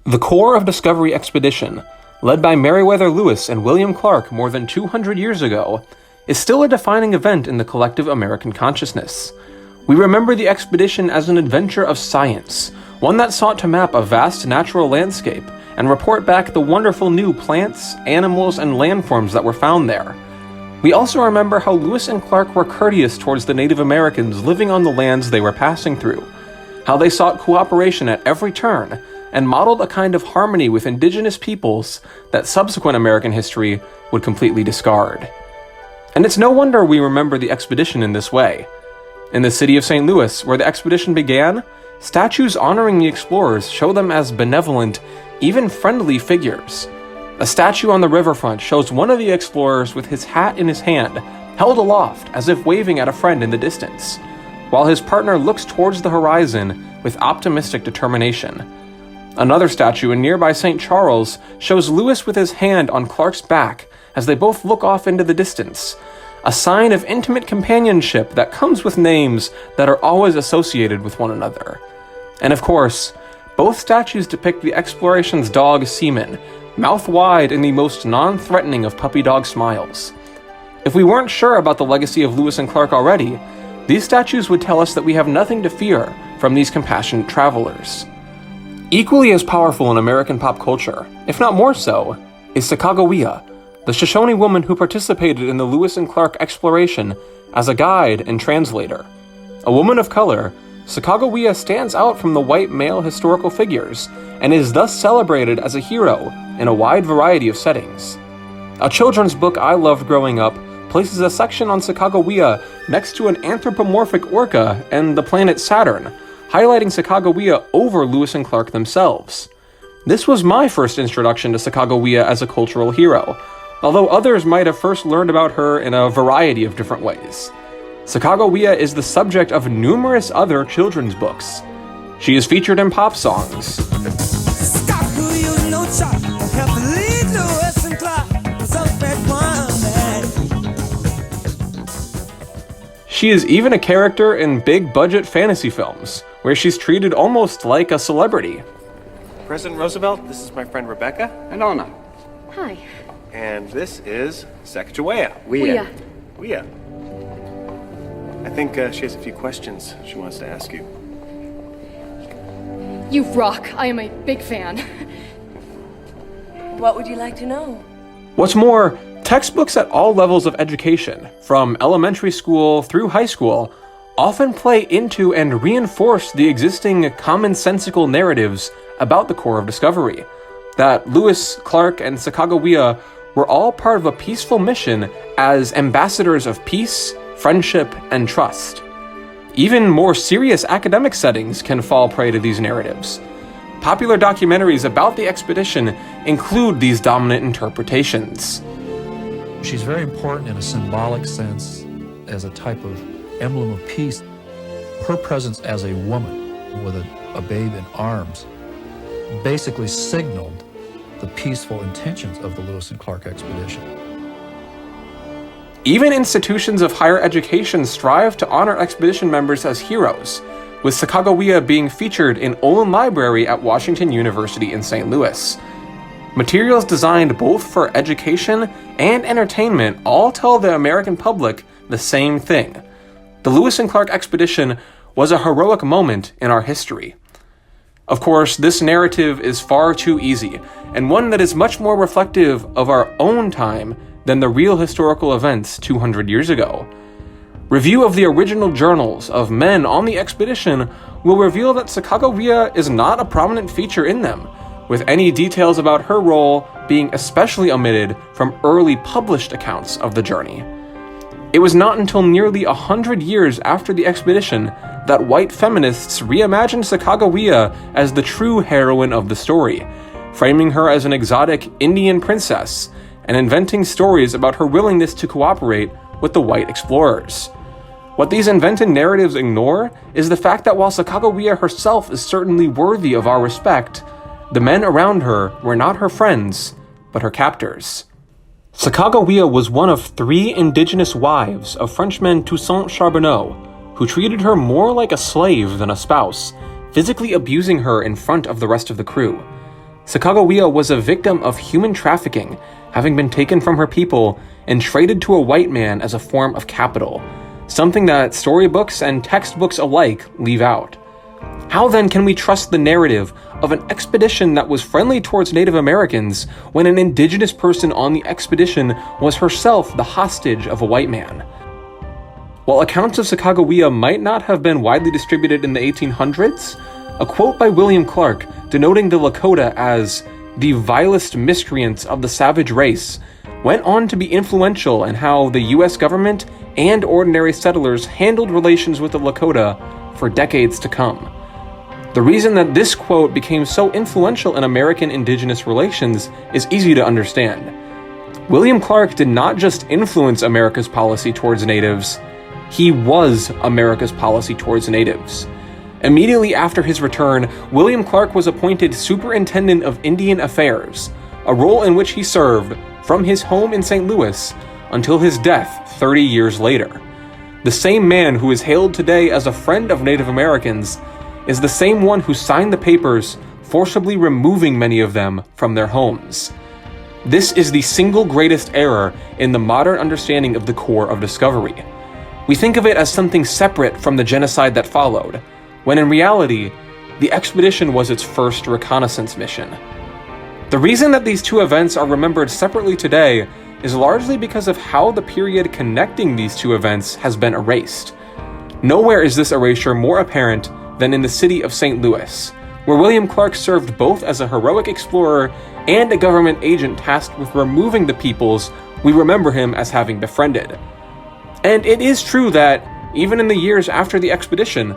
The Corps of Discovery expedition, led by Meriwether Lewis and William Clark more than 200 years ago, is still a defining event in the collective American consciousness. We remember the expedition as an adventure of science, one that sought to map a vast natural landscape and report back the wonderful new plants, animals, and landforms that were found there. We also remember how Lewis and Clark were courteous towards the Native Americans living on the lands they were passing through, how they sought cooperation at every turn, and modeled a kind of harmony with indigenous peoples that subsequent American history would completely discard. And it's no wonder we remember the expedition in this way. In the city of St. Louis, where the expedition began, statues honoring the explorers show them as benevolent, even friendly figures. A statue on the riverfront shows one of the explorers with his hat in his hand, held aloft as if waving at a friend in the distance, while his partner looks towards the horizon with optimistic determination. Another statue in nearby St. Charles shows Lewis with his hand on Clark's back as they both look off into the distance, a sign of intimate companionship that comes with names that are always associated with one another. And of course, both statues depict the exploration's dog Seaman, mouth wide in the most non-threatening of puppy dog smiles. If we weren't sure about the legacy of Lewis and Clark already, these statues would tell us that we have nothing to fear from these compassionate travelers. Equally as powerful in American pop culture, if not more so, is Sacagawea, the Shoshone woman who participated in the Lewis and Clark exploration as a guide and translator. A woman of color, Sacagawea stands out from the white male historical figures and is thus celebrated as a hero in a wide variety of settings. A children's book I loved growing up places a section on Sacagawea next to an anthropomorphic orca and the planet Saturn, highlighting Sacagawea over Lewis and Clark themselves. This was my first introduction to Sacagawea as a cultural hero, although others might have first learned about her in a variety of different ways. Sacagawea is the subject of numerous other children's books. She is featured in pop songs. She is even a character in big-budget fantasy films, where she's treated almost like a celebrity. President Roosevelt, this is my friend Rebecca. And Anna. Hi. And this is Sacagawea. Wea. I think she has a few questions she wants to ask you. You rock. I am a big fan. What would you like to know? What's more, textbooks at all levels of education, from elementary school through high school, often play into and reinforce the existing commonsensical narratives about the Corps of Discovery, that Lewis, Clark, and Sacagawea were all part of a peaceful mission as ambassadors of peace, friendship, and trust. Even more serious academic settings can fall prey to these narratives. Popular documentaries about the expedition include these dominant interpretations. She's very important in a symbolic sense as a type of emblem of peace. Her presence as a woman with a babe in arms basically signaled the peaceful intentions of the Lewis and Clark expedition. Even institutions of higher education strive to honor expedition members as heroes, with Sacagawea being featured in Olin Library at Washington University in St. Louis. Materials designed both for education and entertainment all tell the American public the same thing. The Lewis and Clark expedition was a heroic moment in our history. Of course, this narrative is far too easy, and one that is much more reflective of our own time than the real historical events 200 years ago. Review of the original journals of men on the expedition will reveal that Sacagawea is not a prominent feature in them, with any details about her role being especially omitted from early published accounts of the journey. It was not until nearly 100 years after the expedition that white feminists reimagined Sacagawea as the true heroine of the story, framing her as an exotic Indian princess and inventing stories about her willingness to cooperate with the white explorers. What these invented narratives ignore is the fact that while Sacagawea herself is certainly worthy of our respect, the men around her were not her friends, but her captors. Sacagawea was one of 3 indigenous wives of Frenchman Toussaint Charbonneau, who treated her more like a slave than a spouse, physically abusing her in front of the rest of the crew. Sacagawea was a victim of human trafficking, having been taken from her people and traded to a white man as a form of capital, something that storybooks and textbooks alike leave out. How then can we trust the narrative of an expedition that was friendly towards Native Americans when an indigenous person on the expedition was herself the hostage of a white man? While accounts of Sacagawea might not have been widely distributed in the 1800s, a quote by William Clark denoting the Lakota as the vilest miscreants of the savage race went on to be influential in how the US government and ordinary settlers handled relations with the Lakota for decades to come. The reason that this quote became so influential in American indigenous relations is easy to understand. William Clark did not just influence America's policy towards natives, he was America's policy towards natives. Immediately after his return, William Clark was appointed Superintendent of Indian Affairs, a role in which he served from his home in St. Louis until his death 30 years later. The same man who is hailed today as a friend of Native Americans is the same one who signed the papers forcibly removing many of them from their homes. This is the single greatest error in the modern understanding of the core of discovery. We think of it as something separate from the genocide that followed, when in reality, the expedition was its first reconnaissance mission. The reason that these two events are remembered separately today is largely because of how the period connecting these two events has been erased. Nowhere is this erasure more apparent than in the city of St. Louis, where William Clark served both as a heroic explorer and a government agent tasked with removing the peoples we remember him as having befriended. And it is true that, even in the years after the expedition,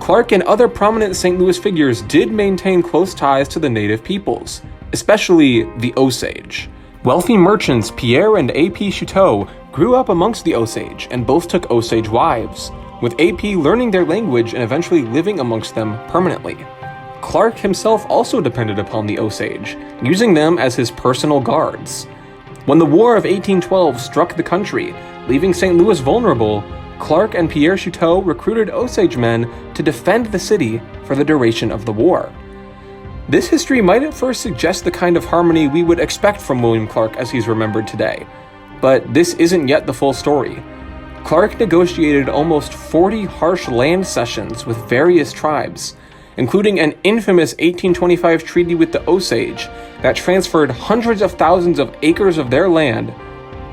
Clark and other prominent St. Louis figures did maintain close ties to the native peoples, especially the Osage. Wealthy merchants Pierre and A.P. Chouteau grew up amongst the Osage and both took Osage wives, with A.P. learning their language and eventually living amongst them permanently. Clark himself also depended upon the Osage, using them as his personal guards. When the War of 1812 struck the country, leaving St. Louis vulnerable, Clark and Pierre Chouteau recruited Osage men to defend the city for the duration of the war. This history might at first suggest the kind of harmony we would expect from William Clark as he's remembered today, but this isn't yet the full story. Clark negotiated almost 40 harsh land cessions with various tribes, including an infamous 1825 treaty with the Osage that transferred hundreds of thousands of acres of their land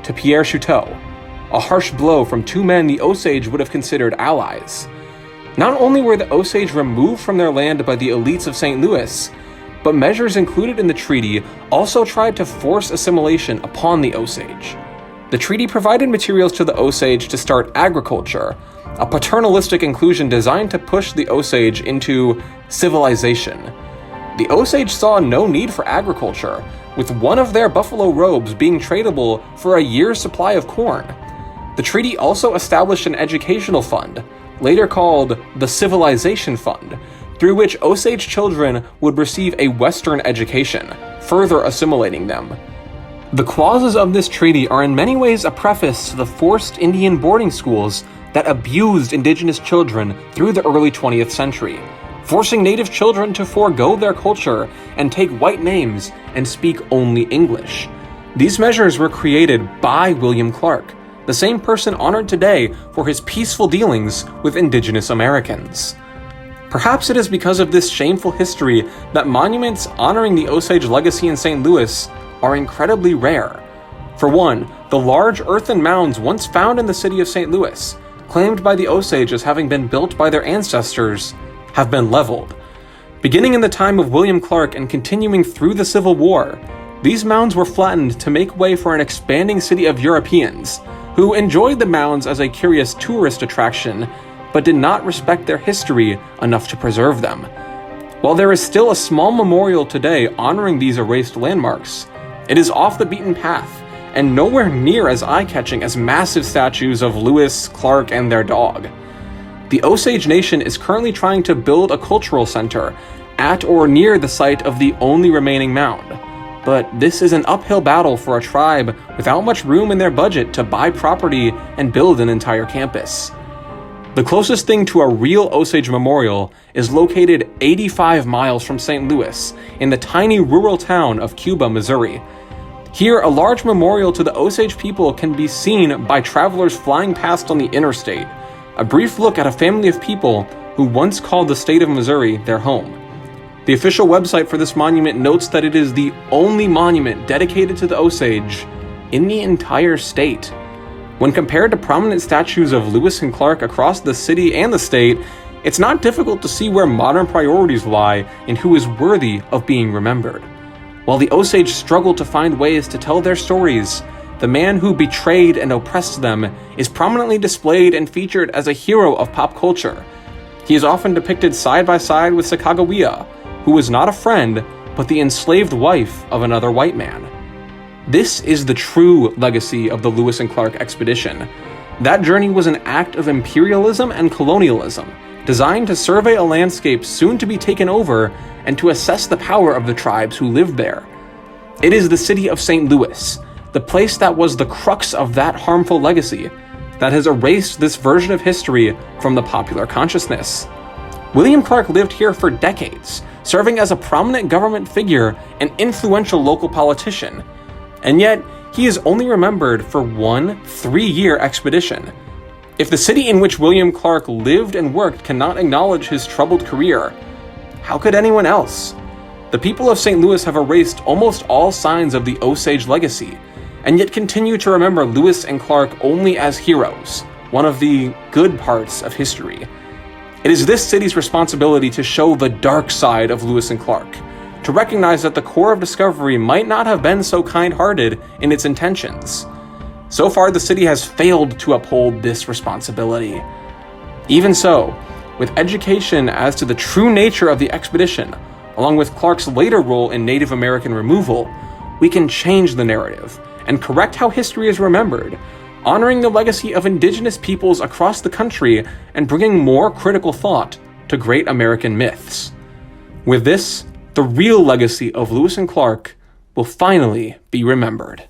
to Pierre Chouteau, a harsh blow from two men the Osage would have considered allies. Not only were the Osage removed from their land by the elites of St. Louis, but measures included in the treaty also tried to force assimilation upon the Osage. The treaty provided materials to the Osage to start agriculture, a paternalistic inclusion designed to push the Osage into civilization. The Osage saw no need for agriculture, with one of their buffalo robes being tradable for a year's supply of corn. The treaty also established an educational fund, later called the Civilization Fund, through which Osage children would receive a Western education, further assimilating them. The clauses of this treaty are in many ways a preface to the forced Indian boarding schools that abused indigenous children through the early 20th century, forcing native children to forego their culture and take white names and speak only English. These measures were created by William Clark, the same person honored today for his peaceful dealings with indigenous Americans. Perhaps it is because of this shameful history that monuments honoring the Osage legacy in St. Louis are incredibly rare. For one, the large earthen mounds once found in the city of St. Louis, claimed by the Osage as having been built by their ancestors, have been leveled. Beginning in the time of William Clark and continuing through the Civil War, these mounds were flattened to make way for an expanding city of Europeans, who enjoyed the mounds as a curious tourist attraction, but did not respect their history enough to preserve them. While there is still a small memorial today honoring these erased landmarks, it is off the beaten path, and nowhere near as eye-catching as massive statues of Lewis, Clark, and their dog. The Osage Nation is currently trying to build a cultural center at or near the site of the only remaining mound, but this is an uphill battle for a tribe without much room in their budget to buy property and build an entire campus. The closest thing to a real Osage memorial is located 85 miles from St. Louis in the tiny rural town of Cuba, Missouri. Here, a large memorial to the Osage people can be seen by travelers flying past on the interstate, a brief look at a family of people who once called the state of Missouri their home. The official website for this monument notes that it is the only monument dedicated to the Osage in the entire state. When compared to prominent statues of Lewis and Clark across the city and the state, it's not difficult to see where modern priorities lie in who is worthy of being remembered. While the Osage struggle to find ways to tell their stories, the man who betrayed and oppressed them is prominently displayed and featured as a hero of pop culture. He is often depicted side by side with Sacagawea, who was not a friend, but the enslaved wife of another white man. This is the true legacy of the Lewis and Clark expedition. That journey was an act of imperialism and colonialism, designed to survey a landscape soon to be taken over and to assess the power of the tribes who lived there. It is the city of St. Louis, the place that was the crux of that harmful legacy, that has erased this version of history from the popular consciousness. William Clark lived here for decades, serving as a prominent government figure and influential local politician. And yet, he is only remembered for one 3-year expedition. If the city in which William Clark lived and worked cannot acknowledge his troubled career, how could anyone else? The people of St. Louis have erased almost all signs of the Osage legacy, and yet continue to remember Lewis and Clark only as heroes, one of the good parts of history. It is this city's responsibility to show the dark side of Lewis and Clark, to recognize that the Corps of Discovery might not have been so kind-hearted in its intentions. So far, the city has failed to uphold this responsibility. Even so, with education as to the true nature of the expedition, along with Clark's later role in Native American removal, we can change the narrative and correct how history is remembered, honoring the legacy of indigenous peoples across the country and bringing more critical thought to great American myths. With this, the real legacy of Lewis and Clark will finally be remembered.